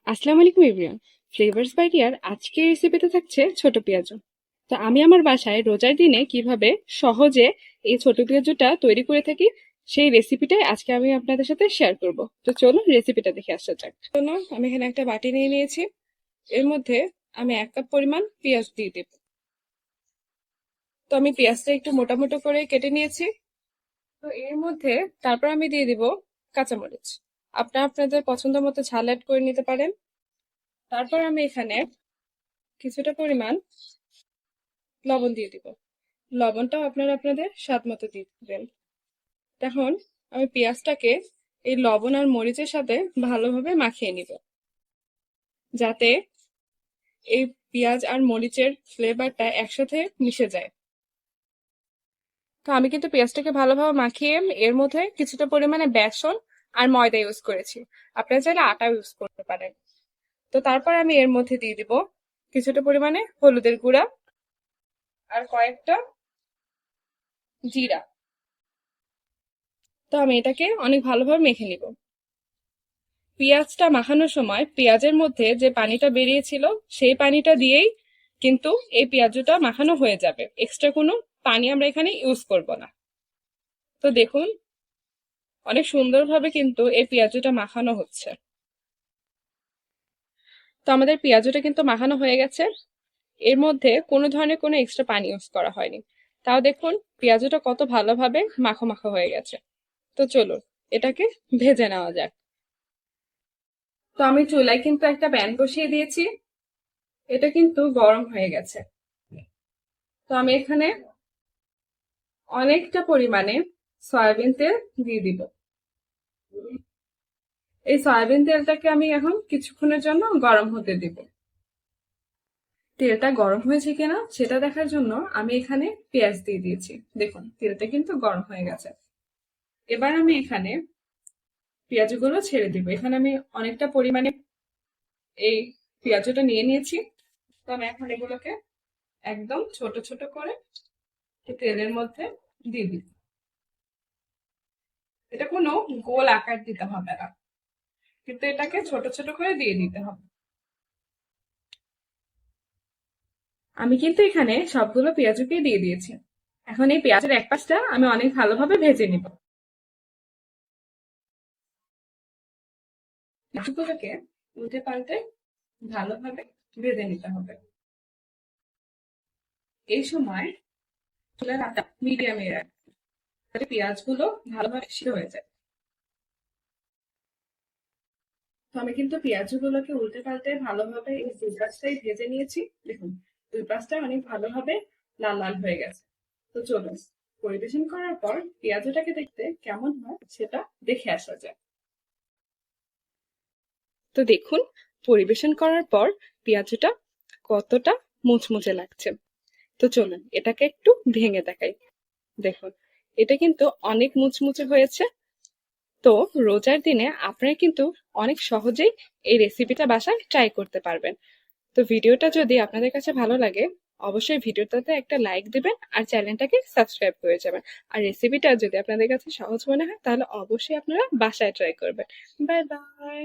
আসসালামু আলাইকুম everyone. Flavours by রিয়ার আজকের রেসিপিতে থাকছে ছোট পেঁয়াজু। তো আমি আমার বাসায় রোজার দিনে কিভাবে সহজে এই ছোট পেঁয়াজুটা তৈরি করে থাকি সেই রেসিপিটাই আজকে আমি আপনাদের সাথে শেয়ার করব। তো চলুন রেসিপিটা দেখে আসা যাক। জন্য আমি এখানে একটা বাটি নিয়ে নিয়েছি। এর মধ্যে আমি 1 কাপ পরিমাণ পেঁয়াজ দিয়ে দেব। তো আমি পেঁয়াজটা একটু মোটা মোটা করে কেটে নিয়েছি। তো এর মধ্যে তারপর আমি দিয়ে দিব কাঁচামরিচ। আপনারা আপনাদের পছন্দ মতো ঝাল অ্যাড করে নিতে পারেন। তারপর আমি এখানে কিছুটা পরিমাণ লবণ দিয়ে দিব। লবণটাও আপনারা আপনাদের স্বাদ মতো দিয়ে দিবেন। এখন আমি পেঁয়াজটাকে এই লবণ আর মরিচের সাথে ভালোভাবে মাখিয়ে নিব, যাতে এই পেঁয়াজ আর মরিচের ফ্লেভারটা একসাথে মিশে যায়। তো আমি কিন্তু পেঁয়াজটাকে ভালোভাবে মাখিয়ে এর মধ্যে কিছুটা পরিমাণে বেসন আর ময়দা ইউজ করেছি। আপনারা চাইলে আটা ইউজ করতে পারেন। তো তারপর আমি এর মধ্যে দিয়ে দিব কিছুটা পরিমাণে হলুদের গুঁড়া আর কয়েকটা জিরা। তো আমি এটাকে অনেক ভালোভাবে মেখে নিব। পেঁয়াজটা মাখানোর সময় পেঁয়াজের মধ্যে যে পানিটা বেরিয়েছিল সেই পানিটা দিয়েই কিন্তু এই পেঁয়াজটা মাখানো হয়ে যাবে। এক্সট্রা কোনো পানি আমরা এখানে ইউজ করব না। তো দেখুন, অনেক সুন্দরভাবে কিন্তু এই পেঁয়াজটা মাখানো হচ্ছে। তো আমাদের পেঁয়াজটা কিন্তু মাখানো হয়ে গেছে। এর মধ্যে কোনো ধরনের কোনো এক্সট্রা পানি ইউজ করা হয়নি। তাও দেখুন পেঁয়াজটা কত ভালোভাবে মাখো মাখো হয়ে গেছে। তো চলুন এটাকে ভেজে নেওয়া যাক। তো আমি চুলায় কিন্তু একটা প্যান বসিয়ে দিয়েছি। এটা কিন্তু গরম হয়ে গেছে। তো আমি এখানে অনেকটা পরিমাণে সয়াবিন তেল দিয়ে দিব। এই সয়াবিন তেলটাকে আমি এখন কিছুক্ষণের জন্য গরম হতে দিব। তেলটা গরম হয়েছে কিনা সেটা দেখার জন্য আমি এখানে পেঁয়াজ দিয়ে দিয়েছি। দেখুন তেলটা কিন্তু গরম হয়ে গেছে। এবার আমি এখানে পেঁয়াজগুলো ছেড়ে দিব। এখানে আমি অনেকটা পরিমাণে এই পেঁয়াজটা নিয়ে নিয়েছি। তো আমি এখন এগুলোকে একদম ছোট ছোট করে তেলের মধ্যে দিয়ে দিব। এটা কোনো গোল আকার দিতে হবে না, কিন্তু এটাকে ছোট ছোট করে দিয়ে দিতে হবে। আমি কিন্তু এখানে সবগুলো পেঁয়াজকে দিয়ে দিয়েছি। এখন এই পেঁয়াজের এক পাশটা আমি অনেক ভালোভাবে ভেজে নিব। পেঁয়াজগুলোকে উল্টে পাল্টে ভালোভাবে ভেজে নিতে হবে। এই সময় চুলার আঁচটা মিডিয়ামে রাখতে, যাতে পেঁয়াজগুলো ভালোভাবে সিদ্ধ হয়ে যায়। তো আমি কিন্তু পেঁয়াজগুলোকে উল্টে পাল্টে ভালোভাবে এই দুই পাশটাই ভেজে নিয়েছি। দেখুন দুই পাশটা অনেক ভালোভাবে লাল লাল হয়ে গেছে। তো চলুন পরিবেশন করার পর পেঁয়াজটাকে দেখতে কেমন হয় সেটা দেখে আসা যায়। তো দেখুন পরিবেশন করার পর পেঁয়াজটা কতটা মুচমুচে লাগছে। তো চলুন এটাকে একটু ভেঙে দেখাই। দেখুন এটা কিন্তু অনেক মুচমুচে হয়েছে। তো রোজার দিনে আপনারা কিন্তু অনেক সহজেই এই রেসিপিটা বাসায় ট্রাই করতে পারবেন। তো ভিডিওটা যদি আপনাদের কাছে ভালো লাগে অবশ্যই ভিডিওটাতে একটা লাইক দিবেন আর চ্যানেলটাকে সাবস্ক্রাইব করে যাবেন। আর রেসিপিটা যদি আপনাদের কাছে সহজ মনে হয় তাহলে অবশ্যই আপনারা বাসায় ট্রাই করবেন। Bye bye.